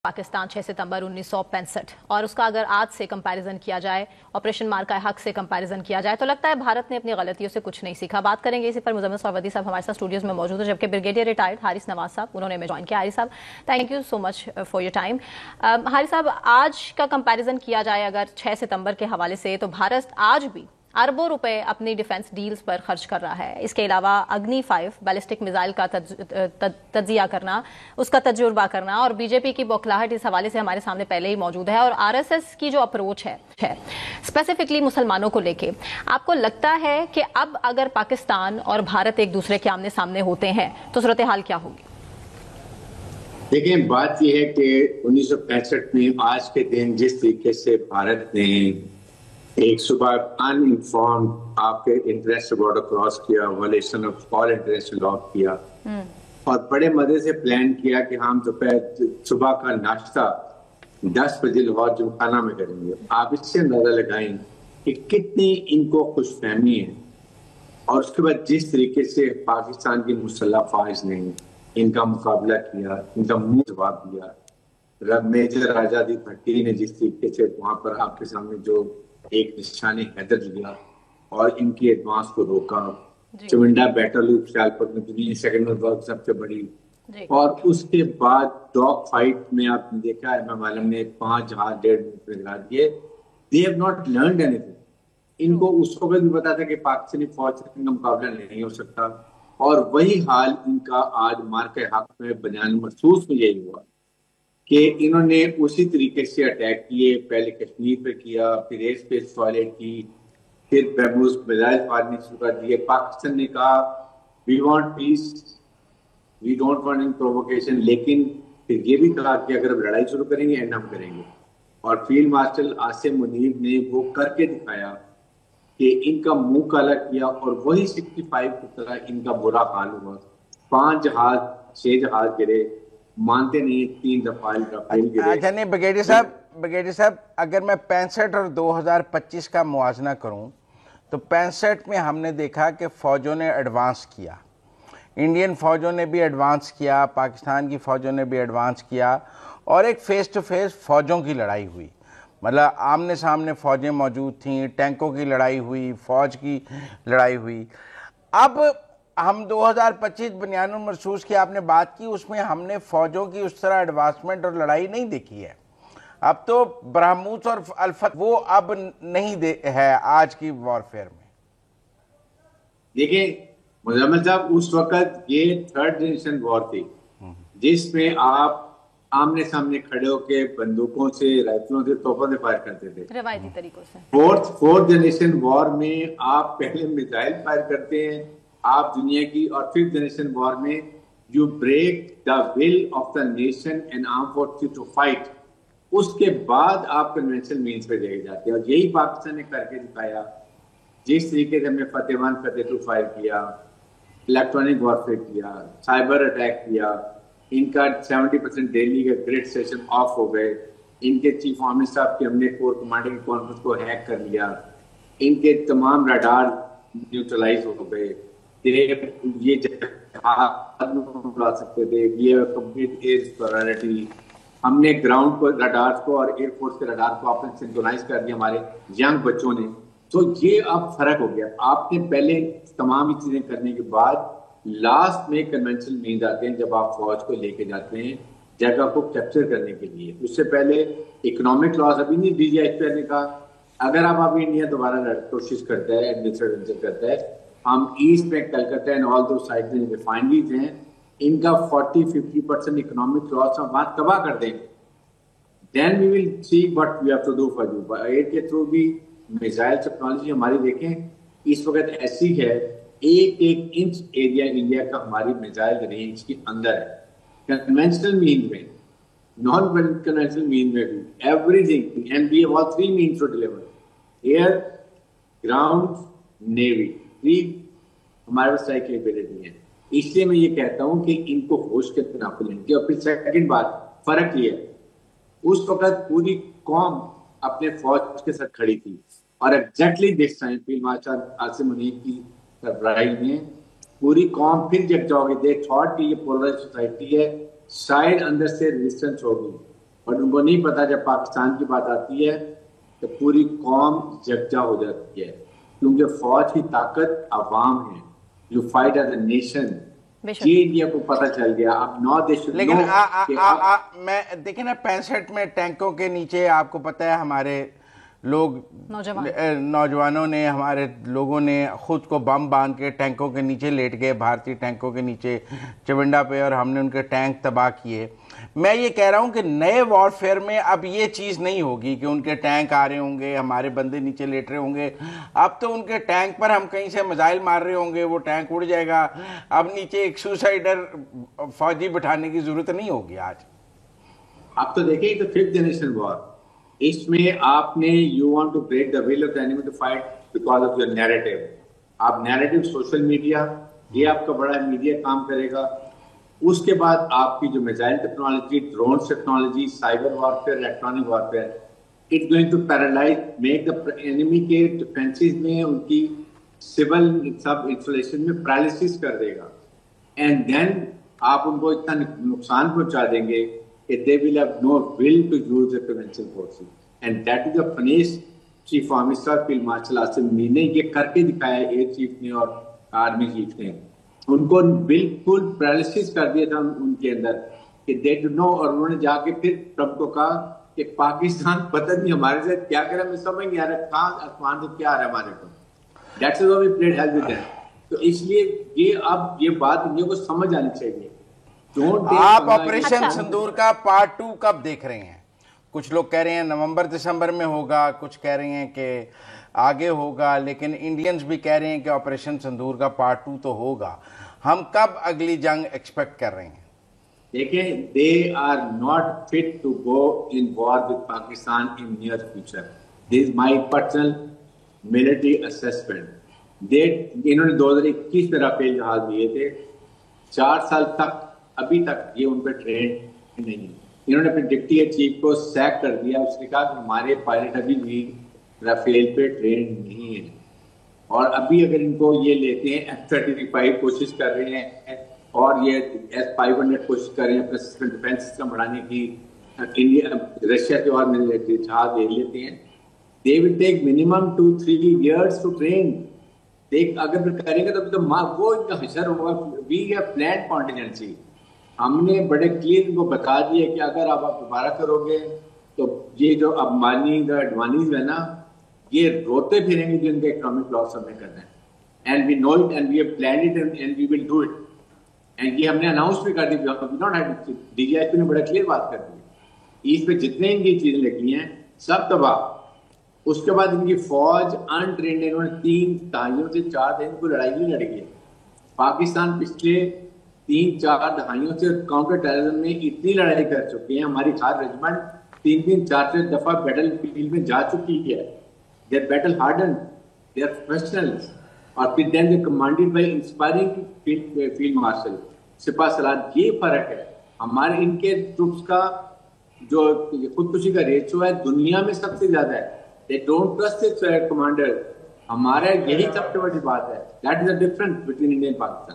पाकिस्तान 6 सितंबर 1965 और उसका अगर आज से कंपैरिजन किया जाए, ऑपरेशन मार्का हक से कंपैरिजन किया जाए, तो लगता है भारत ने अपनी गलतियों से कुछ नहीं सीखा। बात करेंगे इसी पर। मुजम्मिल सरवदी साहब हमारे साथ स्टूडियोज में मौजूद है, जबकि ब्रिगेडियर रिटायर्ड हारिस नवाज साहब उन्होंने हमें ज्वाइन किया। हारिस साहब, thank you so much for your time. Haris साहब, आज का कंपैरिजन किया जाए अगर 6 सितंबर के हवाले से, तो भारत आज भी अरबों रुपए अपनी डिफेंस डील्स पर खर्च कर रहा है। इसके अलावा अग्नि 5 बैलिस्टिक मिसाइल का तज्जिया करना, उसका तजुर्बा करना, और बीजेपी की बौखलाहट इस हवाले से हमारे सामने पहले ही मौजूद है। और आरएसएस की जो अप्रोच है स्पेसिफिकली मुसलमानों को लेके, आपको लगता है कि अब अगर पाकिस्तान और भारत एक दूसरे के आमने सामने होते हैं तो सूरत हाल क्या होगी? देखिए, बात यह है कि 1965 में आज के दिन जिस तरीके से भारत ने एक सुबह अनइंफॉर्म आपके इंटरनेशनल बॉर्डर क्रॉस किया, violation of all international law किया और बड़े मजे से प्लान किया कि हम दोपहर सुबह का नाश्ता 10 बजे लाहौर जुमखाना में करेंगे। आप इससे अंदाजा लगाएं कि कितनी इनको खुशफहमी है। और उसके बाद जिस तरीके से पाकिस्तान की मुसल्लह फौज ने इनका मुकाबला किया, इनका मुंह जवाब दिया। मेजर आजादी भट्टी ने जिस तरीके से वहां पर आपके सामने जो एक निशाने हैदर लिया और इनकी एडवांस को रोका। चविंडा बैटल सियालकोट में दुनिया सेकंड वर्ल्ड सबसे बड़ी, और उसके बाद डॉग फाइट में आपने देखा है एमएम आलम ने 5 जहाज 1.5 मिनट में गिरा दिए। They have not learned anything. इनको उस वक्त भी पता था कि पाकिस्तानी फौज से इनका मुकाबला नहीं हो सकता, और वही हाल इनका आज मार्के हक में बयान महसूस में यही हुआ कि इन्होंने उसी तरीके से अटैक किए। पहले कश्मीर पे किया, फिर एयर स्पेस टॉयलेट की, फिर ब्रह्मोस मिसाइल फायरिंग शुरू कर दिए। पाकिस्तान ने कहा we want peace, we don't want any provocation, लेकिन फिर ये भी कहा कि अगर लड़ाई शुरू करेंगे एंड हम करेंगे। और फील्ड मार्शल आसिम मुनीर ने वो करके दिखाया कि इनका मुंह काला किया, और वही 65 की तरह इनका बुरा हाल हुआ। 5 जहाज 6 जहाज गिरे, मानते नहीं, 3 राफेल गिरे। अच्छा, नहीं ब्रिगेडियर साहब, अगर मैं 65 और 2025 का मुआवजा करूं तो 65 में हमने देखा कि फौजों ने एडवांस किया, इंडियन फौजों ने भी एडवांस किया, पाकिस्तान की फौजों ने भी एडवांस किया, और एक फेस टू फेस फौजों की लड़ाई हुई। मतलब आमने सामने फौजें मौजूद थीं, टैंकों की लड़ाई हुई, फौज की लड़ाई हुई। अब हम 2025 बनियानुल मरसूस की आपने बात की, उसमें हमने फौजों की उस तरह एडवांसमेंट और लड़ाई नहीं देखी है। अब तो ब्रह्मोस और अल्फत वो अब नहीं है आज की वॉरफेयर में। देखिए मुजम्मिल साहब, उस वक्त ये 3rd जनरेशन वॉर थी जिसमें आप आमने सामने खड़े होकर बंदूकों से, राइफलों से, तोपों से फायर करते थे रवायती तरीकों से। 4th जनरेशन वॉर में आप पहले मिसाइल फायर करते हैं आप दुनिया की, और 5th जनरेशन वॉर में you break the will of the nation and arm forces to fight. उसके बाद आप कन्वेंशनल मीन्स पे देखे जाते हैं, और यही पाकिस्तान ने करके दिखाया। जिस तरीके से हमने फतेह 1 फतेह 2 फायर किया, इलेक्ट्रॉनिक वॉरफेयर किया, साइबर अटैक किया, इनका 70% दिल्ली के ग्रिड स्टेशन ऑफ हो गए, इनके चीफ आर्मी साहब के हमने कोर कमांडिंग कॉन्फ्रेंस को हैक कर लिया, इनके तमाम रडार न्यूट्रलाइज हो गए, ये उड़ा सकते थे, ये कंप्लीट एयर सुपीरियरिटी। हमने ग्राउंड को रडार को और एयरफोर्स के रडार को आपने सिंक्रोनाइज कर दिया हमारे यंग बच्चों ने। तो ये अब फर्क हो गया। आपने पहले तमाम चीजें करने के बाद लास्ट में कन्वेंशनल मीन्स आते हैं, जब आप फौज को लेके जाते हैं जगह को कैप्चर करने के लिए। उससे पहले इकोनॉमिक लॉस अभी नहीं, डीजीएचपी ने कहा अगर आप अभी इंडिया दोबारा कोशिश करता है, एडमिनिस्ट्रेशन करता है, हम ईस्ट में कलकत्ता एंड ऑल दो साइड में रिफाइनरीज हैं, इनका 40-50% इकोनॉमिक लॉस हम वहां तबाह कर देंगे। Then we will see what we have to do for you. Air के थ्रू भी मिसाइल टेक्नोलॉजी हमारी देखें इस वक्त ऐसी है, 1 इंच एरिया इंडिया का हमारी मिसाइल रेंज के अंदर है। कन्वेंशनल मीन में, नॉन कन्वेंशनल मीन में भी, everything. And we have all 3 means to deliver, air, ground, navy. 3 हमारे पास कैपेबिलिटी है। इसलिए मैं ये कहता हूं कि इनको होश के तनाफुल लेंगे। और फिर सेकंड बात, फर्क ये है, उस वक्त पूरी कौम अपने फौज के साथ खड़ी थी, और exactly this time field marshal Asim Munir की सरबराही में पूरी कौम फिर जग जाओगे। दे थॉट कि ये पोलराइज सोसाइटी है, शायद अंदर से रेजिस्टेंस होगी, और उनको नहीं पता जब पाकिस्तान की बात आती है तो पूरी कौम यकजा हो जाती है, क्योंकि फौज की ताकत अवाम है, you fight as a nation. ये इंडिया को पता चल गया। अब 9 देश, लेकिन मैं देखे ना 65 में टैंकों के नीचे आपको पता है हमारे लोग नौजवानों ने, हमारे लोगों ने खुद को बम बांध के टैंकों के नीचे लेट गए, भारतीय टैंकों के नीचे चविंडा पे, और हमने उनके टैंक तबाह किए। मैं ये कह रहा हूं कि नए वॉरफेयर में अब ये चीज़ नहीं होगी कि उनके टैंक आ रहे होंगे, हमारे बंदे नीचे लेट रहे होंगे। अब तो उनके टैंक पर हम कहीं से मिसाइल मार रहे होंगे, वो टैंक उड़ जाएगा। अब नीचे एक सुसाइडर फौजी बिठाने की जरूरत नहीं होगी आज। आप तो देखिए, तो 5th जनरेशन वॉर, इसमें आपने you want to break the will of the enemy to fight because of your narrative. आप नैरेटिव, सोशल मीडिया, ये आपका बड़ा मीडिया काम करेगा। उसके बाद आपकी जो missile technology, drone technology, cyber warfare, electronic warfare, it's going to paralyse, make the enemy के डिफेंसेस में, उनकी सिविल सब इंस्टॉलेशन में पैरालिसिस कर देगा। एंड देन आप उनको इतना नुकसान पहुंचा देंगे that they will have no will to use the conventional forces, and that is the finesse Chief Army Staff Field Marshal Asim Munir ने ये करके दिखाया, एयर चीफ ने और आर्मी चीफ ने। उनको बिल्कुल पैरालिसिस कर दिया था उनके अंदर कि दे डू नो, और उन्होंने जाके फिर ट्रम्प को कहा कि पाकिस्तान पता नहीं हमारे साथ क्या करे, मैं समझ नहीं आ रहा कहाँ आसमान से क्या आ रहा है हमारे को। That's why we played help with them. तो इसलिए ये अब ये बात इंडिया को समझ आनी चाहिए। आप ऑपरेशन सिंदूर का पार्ट 2 कब देख रहे हैं? कुछ लोग कह रहे हैं नवंबर दिसंबर में होगा, कुछ कह रहे हैं कि आगे होगा, लेकिन इंडियंस भी कह रहे हैं कि ऑपरेशन सिंदूर का पार्ट 2 तो होगा। हम कब अगली जंग एक्सपेक्ट कर रहे हैं? देखिए, they are not fit to go in war with Pakistan in near future. This is my personal military assessment. इन्होंने 2021 में राफेल जहाज लिए थे, 4 साल तक अभी तक ये उन पर ट्रेन नहीं है। इन्होंने अपने डिप्टी चीफ को सैक कर दिया। उसने कहा कि हमारे पायलट अभी भी राफेल पे ट्रेन नहीं है, और अभी अगर इनको ये लेते हैं, F-35 कोशिश कर रहे हैं और ये S-500 कोशिश कर रहे हैं अपना सिस्टम, डिफेंस सिस्टम बढ़ाने की। इंडिया रशिया के और जहाज ले लेते हैं, they will take minimum 2-3 years to train. देख अगर करेंगे तो वो इनका हिस्सा होगा। We have plan contingency. हमने बड़े क्लियर इनको बता दिया कि अगर आप दोबारा करोगे तो ये जो अम्बानी अडवानीज है ना, ये रोते फिरेंगे जो इनका इकोनॉमिक लॉस हमने करना है। And we know it and we have planned it and we will do it. And ये हमने अनाउंस भी कर दी, डीजीआईपी ने बड़ा क्लियर बात कर दी। इस पे जितने इनकी चीजें लगी हैं सब तबाह। उसके बाद इनकी फौज अनट्रेंड, इन्होंने 3 दहाइयों से 4 दिन को लड़ाई नहीं लड़ी है। पाकिस्तान पिछले 3-4 दहाइयों से काउंटर टेररिज्म में इतनी लड़ाई कर चुके हैं। हमारी खास रेजिमेंट 3-3, 4-4 दफा बैटल फील्ड में जा चुकी है। They are battle harden, they are professionals, और फिर then they commanded by inspiring field marshal सिपा सलार। ये फर्क है हमारे इनके ट्रूप्स का। जो खुदकुशी का रेशो है दुनिया में सबसे ज्यादा है। They don't trust it's commander. हमारा यही सबसे बड़ी बात है। That is the difference between India and Pakistan.